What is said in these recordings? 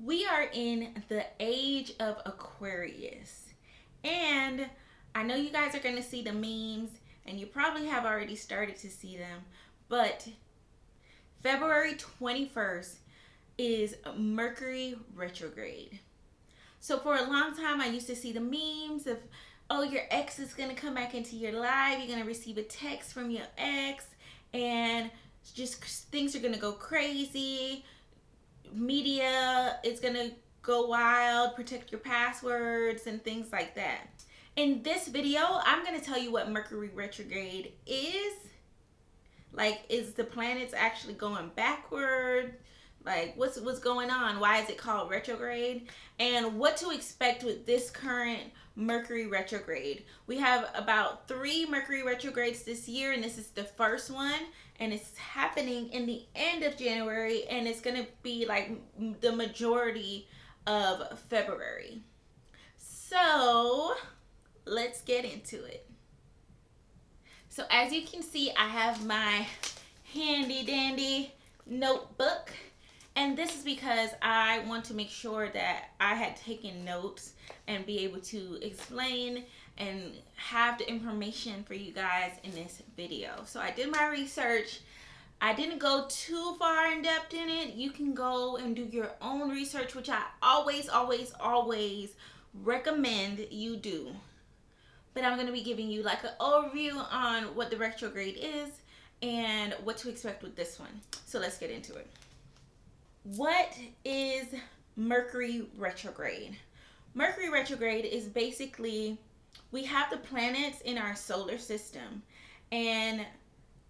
We are in the age of Aquarius. And I know you guys are going to see the memes, and you probably have already started to see them, but February 21st is Mercury Retrograde. So for a long time, I used to see the memes of, oh, your ex is going to come back into your life. You're going to receive a text from your ex, and just things are going to go crazy. Media is going to go wild, protect your passwords, and things like that. In this video, I'm going to tell you what Mercury Retrograde is. Like, is the planets actually going backward? Like, what's going on? Why is it called retrograde? And what to expect with this current Mercury retrograde. We have about 3 Mercury retrogrades this year, and this is the first one. And it's happening in the end of January, and it's going to be like the majority of February. So, let's get into it. So, as you can see, I have my handy dandy notebook. And this is because I want to make sure that I had taken notes and be able to explain and have the information for you guys in this video. So I did my research. I didn't go too far in depth in it. You can go and do your own research, which I always recommend you do. But I'm going to be giving you like an overview on what the retrograde is and what to expect with this one. So let's get into it. What is Mercury retrograde? Mercury retrograde is basically, we have the planets in our solar system and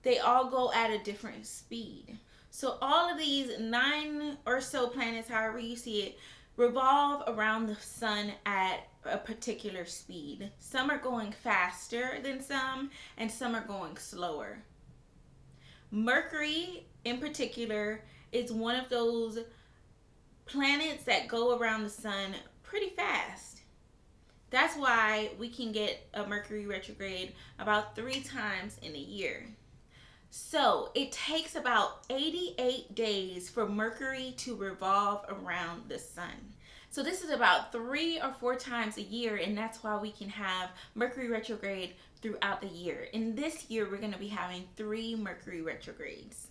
they all go at a different speed. So all of these 9 or so planets, however you see it, revolve around the sun at a particular speed. Some are going faster than some, and some are going slower. Mercury in particular is one of those planets that go around the sun pretty fast. That's why we can get a Mercury retrograde about 3 times in a year. So it takes about 88 days for Mercury to revolve around the sun. So this is about 3 or 4 times a year, and that's why we can have Mercury retrograde throughout the year. In this year, we're going to be having 3 Mercury retrogrades.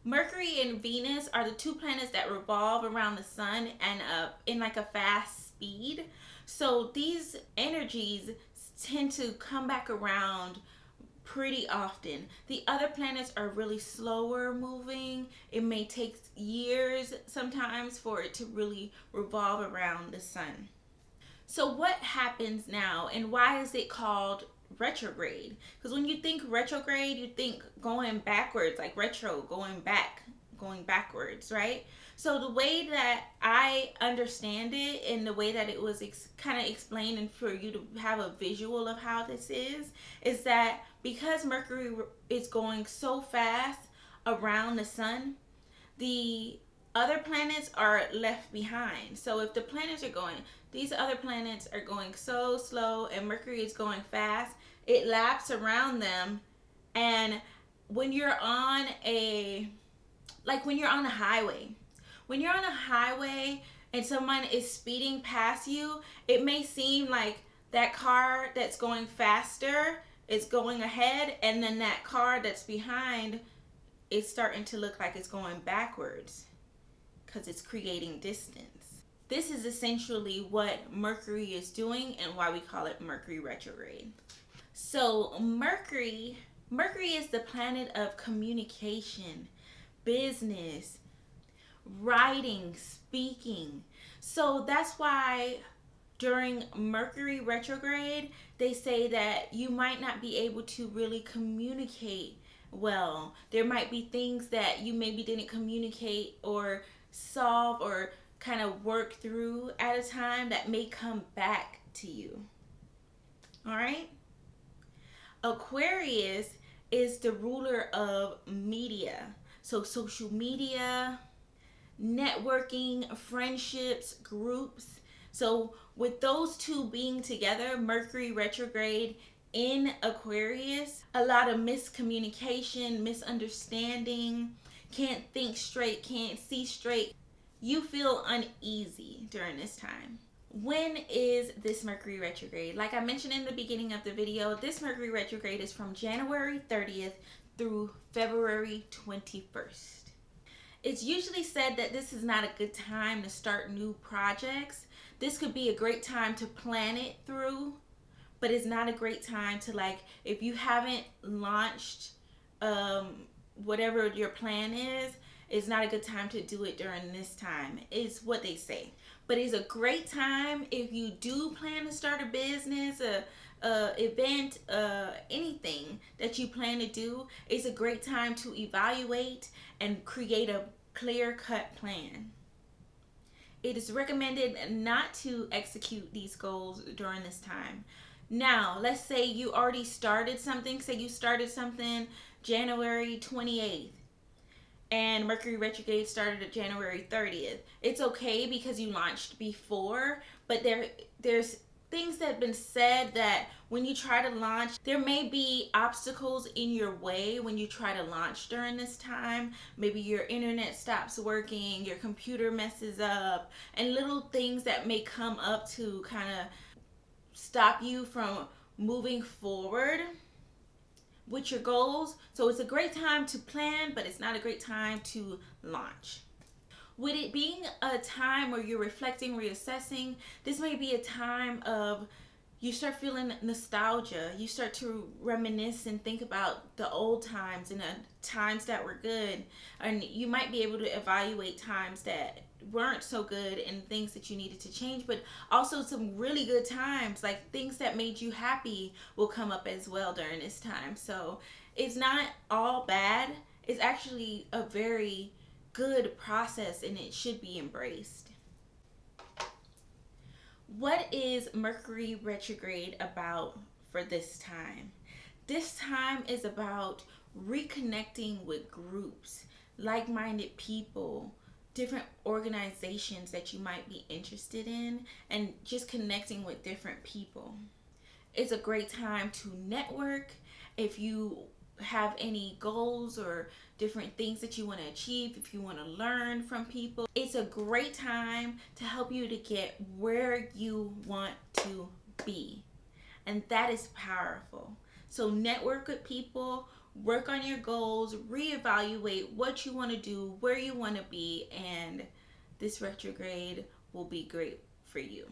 Mercury and Venus are the 2 planets that revolve around the sun and in like a fast speed. So these energies tend to come back around pretty often. The other planets are really slower moving. It may take years sometimes for it to really revolve around the sun. So what happens now, and why is it called retrograde? Because when you think retrograde, you think going backwards, like retro, going backwards, right? So the way that I understand it and the way that it was kind of explained, and for you to have a visual of how this is that because Mercury is going so fast around the sun, the other planets are left behind. So if the planets are going, these other planets are going so slow and Mercury is going fast, it laps around them. And when you're on a highway and someone is speeding past you, it may seem like that car that's going faster is going ahead, and then that car that's behind is starting to look like it's going backwards because it's creating distance. This is essentially what Mercury is doing and why we call it Mercury retrograde. So Mercury is the planet of communication, business, writing, speaking. So that's why during Mercury retrograde, they say that you might not be able to really communicate well. There might be things that you maybe didn't communicate or solve or kind of work through at a time that may come back to you. All right? Aquarius is the ruler of media. So social media, networking, friendships, groups. So with those 2 being together, Mercury retrograde in Aquarius, a lot of miscommunication, misunderstanding, can't think straight, can't see straight, you feel uneasy during this time. When is this Mercury retrograde? Like I mentioned in the beginning of the video, this Mercury retrograde is from January 30th through February 21st. It's usually said that this is not a good time to start new projects. This could be a great time to plan it through, but it's not a great time to, like, if you haven't launched whatever your plan is, it's not a good time to do it during this time, is what they say. But it's a great time if you do plan to start a business, a event, anything that you plan to do. It's a great time to evaluate and create a clear-cut plan. It is recommended not to execute these goals during this time. Now, let's say you already started something. Say you started something January 28th and Mercury retrograde started at January 30th. It's okay because you launched before, but there's things that have been said that when you try to launch, there may be obstacles in your way when you try to launch during this time. Maybe your internet stops working, your computer messes up, and little things that may come up to kind of stop you from moving forward with your goals. So it's a great time to plan, but it's not a great time to launch. With it being a time where you're reflecting, reassessing, this may be a time of you start feeling nostalgia. You start to reminisce and think about the old times and the times that were good. And you might be able to evaluate times that weren't so good and things that you needed to change, but also some really good times, like things that made you happy will come up as well during this time. So it's not all bad. It's actually a very good process and it should be embraced. What is Mercury retrograde about for this time? This time is about reconnecting with groups, like-minded people, different organizations that you might be interested in, and just connecting with different people. It's a great time to network. If you have any goals or different things that you want to achieve, if you want to learn from people, it's a great time to help you to get where you want to be. And that is powerful. So network with people, work on your goals, reevaluate what you want to do, where you want to be, and this retrograde will be great for you.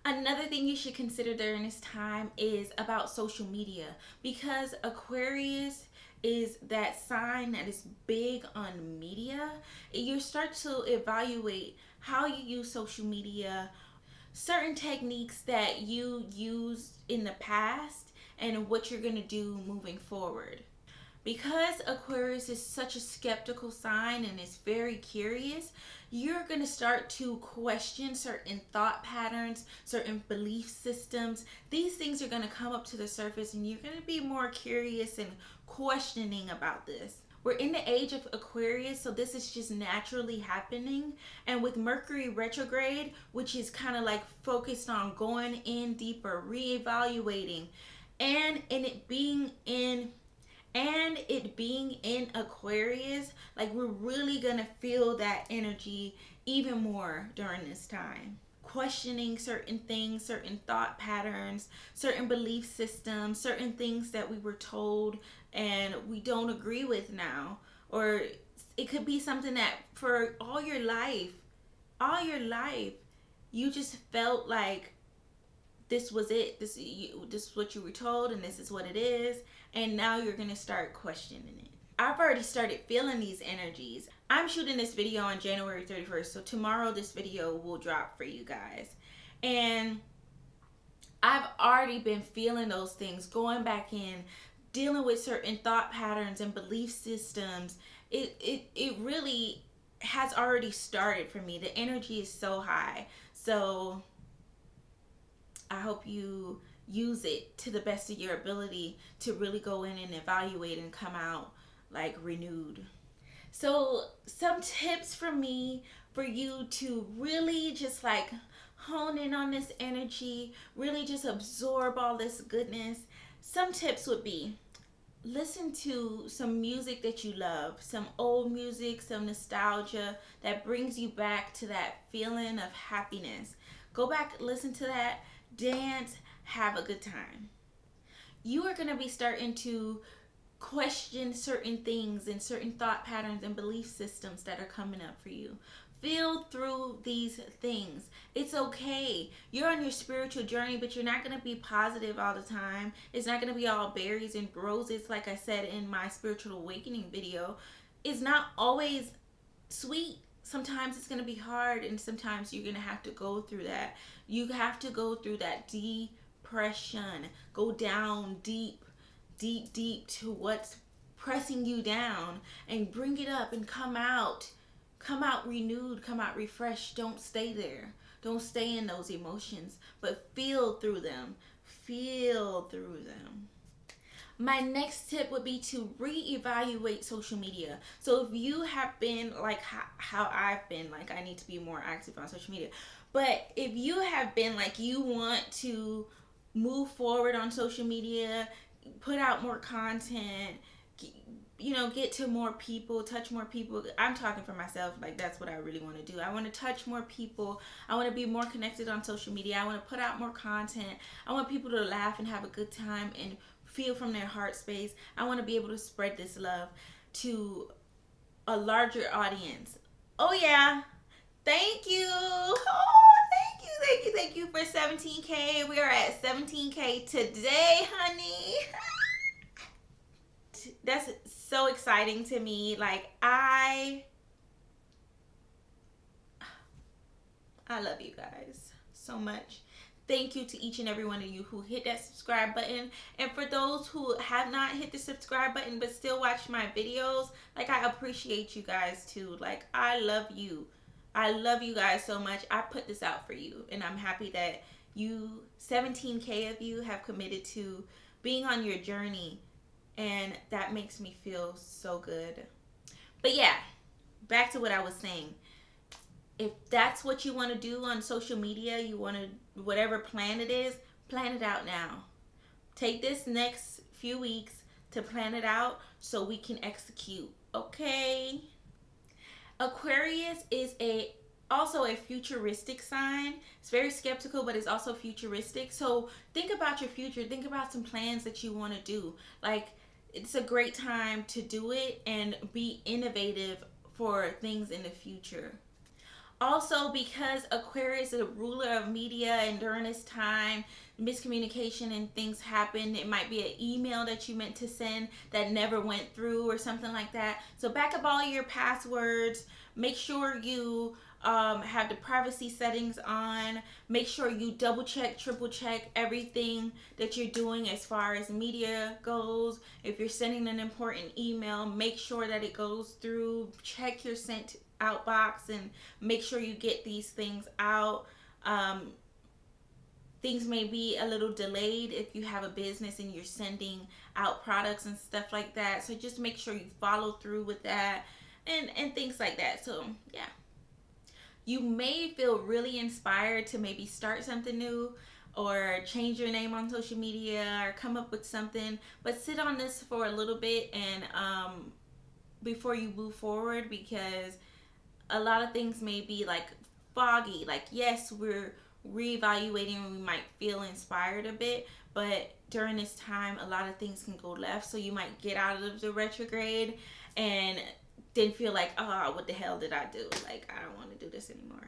Another thing you should consider during this time is about social media, because Aquarius is that sign that is big on media. You start to evaluate how you use social media, certain techniques that you used in the past, and what you're going to do moving forward. Because Aquarius is such a skeptical sign and is very curious, you're going to start to question certain thought patterns, certain belief systems. These things are going to come up to the surface and you're going to be more curious and questioning about this. We're in the age of Aquarius, so this is just naturally happening. And with Mercury retrograde, which is kind of like focused on going in deeper, reevaluating, and it being in Aquarius, like we're really gonna feel that energy even more during this time. Questioning certain things, certain thought patterns, certain belief systems, certain things that we were told and we don't agree with now. Or it could be something that for all your life, you just felt like this was it. This is what you were told, and this is what it is. And now you're going to start questioning it. I've already started feeling these energies. I'm shooting this video on January 31st, so tomorrow this video will drop for you guys. And I've already been feeling those things, going back in, dealing with certain thought patterns and belief systems. It really has already started for me. The energy is so high. So I hope you use it to the best of your ability to really go in and evaluate and come out like renewed. So some tips from me for you to really just like hone in on this energy, really just absorb all this goodness. Some tips would be listen to some music that you love, some old music, some nostalgia that brings you back to that feeling of happiness. Go back, listen to that, dance, have a good time. You are going to be starting to question certain things and certain thought patterns and belief systems that are coming up for you. Feel through these things. It's okay. You're on your spiritual journey, but you're not going to be positive all the time. It's not going to be all berries and roses, like I said in my spiritual awakening video. It's not always sweet. Sometimes it's going to be hard, and sometimes you're going to have to go through that. You have to go through that depression. Go down deep, deep, deep to what's pressing you down and bring it up and come out renewed, come out refreshed. Don't stay there. Don't stay in those emotions, but feel through them. Feel through them. My next tip would be to reevaluate social media. So if you have been like how I've been, like I need to be more active on social media. But if you have been like you want to move forward on social media, put out more content, get to more people, touch more people. I'm talking for myself, like that's what I really want to do. I want to touch more people. I want to be more connected on social media. I want to put out more content. I want people to laugh and have a good time and feel from their heart space. I want to be able to spread this love to a larger audience. Oh yeah. Thank you. Oh, thank you for 17K. We are at 17K today, honey. That's so exciting to me. Like I love you guys so much. Thank you to each and every one of you who hit that subscribe button. And for those who have not hit the subscribe button but still watch my videos, like I appreciate you guys too. Like I love you. I love you guys so much. I put this out for you, and I'm happy that you, 17K of you, have committed to being on your journey, and that makes me feel so good. But yeah, back to what I was saying. If that's what you want to do on social media, you want to, whatever plan it is, plan it out now. Take this next few weeks to plan it out so we can execute, okay? Aquarius is also a futuristic sign. It's very skeptical, but it's also futuristic. So think about your future. Think about some plans that you want to do. Like, it's a great time to do it and be innovative for things in the future. Also, because Aquarius is a ruler of media, and during this time, miscommunication and things happen. It might be an email that you meant to send that never went through or something like that. So back up all your passwords. Make sure you have the privacy settings on. Make sure you double check, triple check everything that you're doing as far as media goes. If you're sending an important email, make sure that it goes through. Check your sent out box and make sure you get these things out. Things may be a little delayed if you have a business and you're sending out products and stuff like that. So just make sure you follow through with that and things like that. So yeah. You may feel really inspired to maybe start something new or change your name on social media or come up with something, but sit on this for a little bit and before you move forward, because a lot of things may be like foggy. Like, yes, we're reevaluating and we might feel inspired a bit, but during this time a lot of things can go left. So you might get out of the retrograde and then feel like, oh, what the hell did I do? Like, I don't want to do this anymore,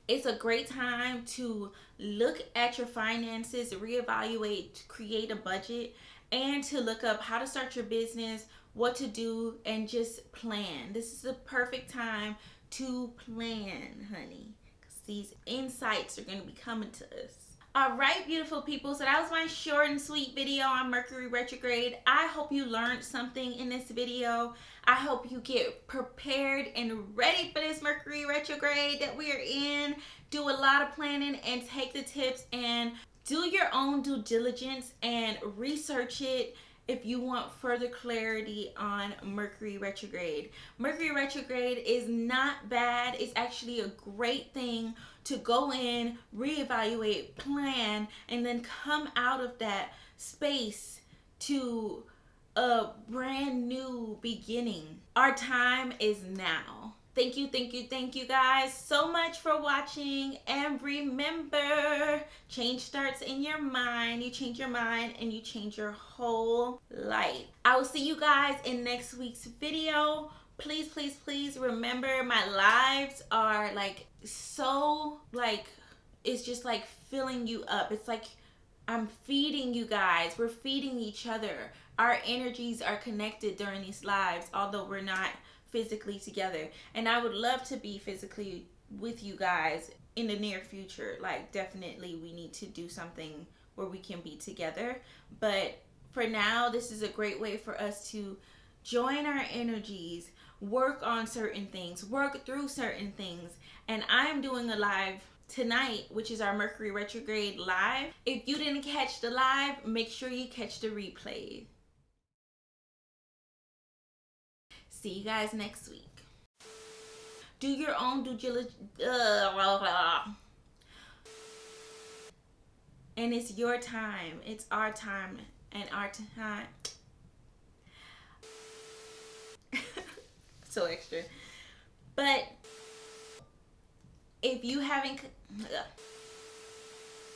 It's a great time to look at your finances, reevaluate, create a budget, and to look up how to start your business, what to do, and just plan. This is the perfect time to plan, honey, because these insights are going to be coming to us. All right, beautiful people. So that was my short and sweet video on Mercury retrograde. I hope you learned something in this video. I hope you get prepared and ready for this Mercury retrograde that we are in. Do a lot of planning and take the tips and do your own due diligence and research it if you want further clarity on Mercury retrograde. Mercury retrograde is not bad. It's actually a great thing to go in, reevaluate, plan, and then come out of that space to a brand new beginning. Our time is now. Thank you guys so much for watching. And remember, change starts in your mind. You change your mind and you change your whole life. I will see you guys in next week's video. Please, please, please remember, my lives are like so like, it's just like filling you up. It's like I'm feeding you guys. We're feeding each other. Our energies are connected during these lives, although we're not physically together. And I would love to be physically with you guys in the near future. Like, definitely we need to do something where we can be together. But for now, this is a great way for us to join our energies, work on certain things, work through certain things. And I'm doing a live tonight, which is our Mercury Retrograde live. If you didn't catch the live, make sure you catch the replay. See you guys next week. Do your own due diligence. And it's your time. It's our time. And our time. So extra. But if you haven't...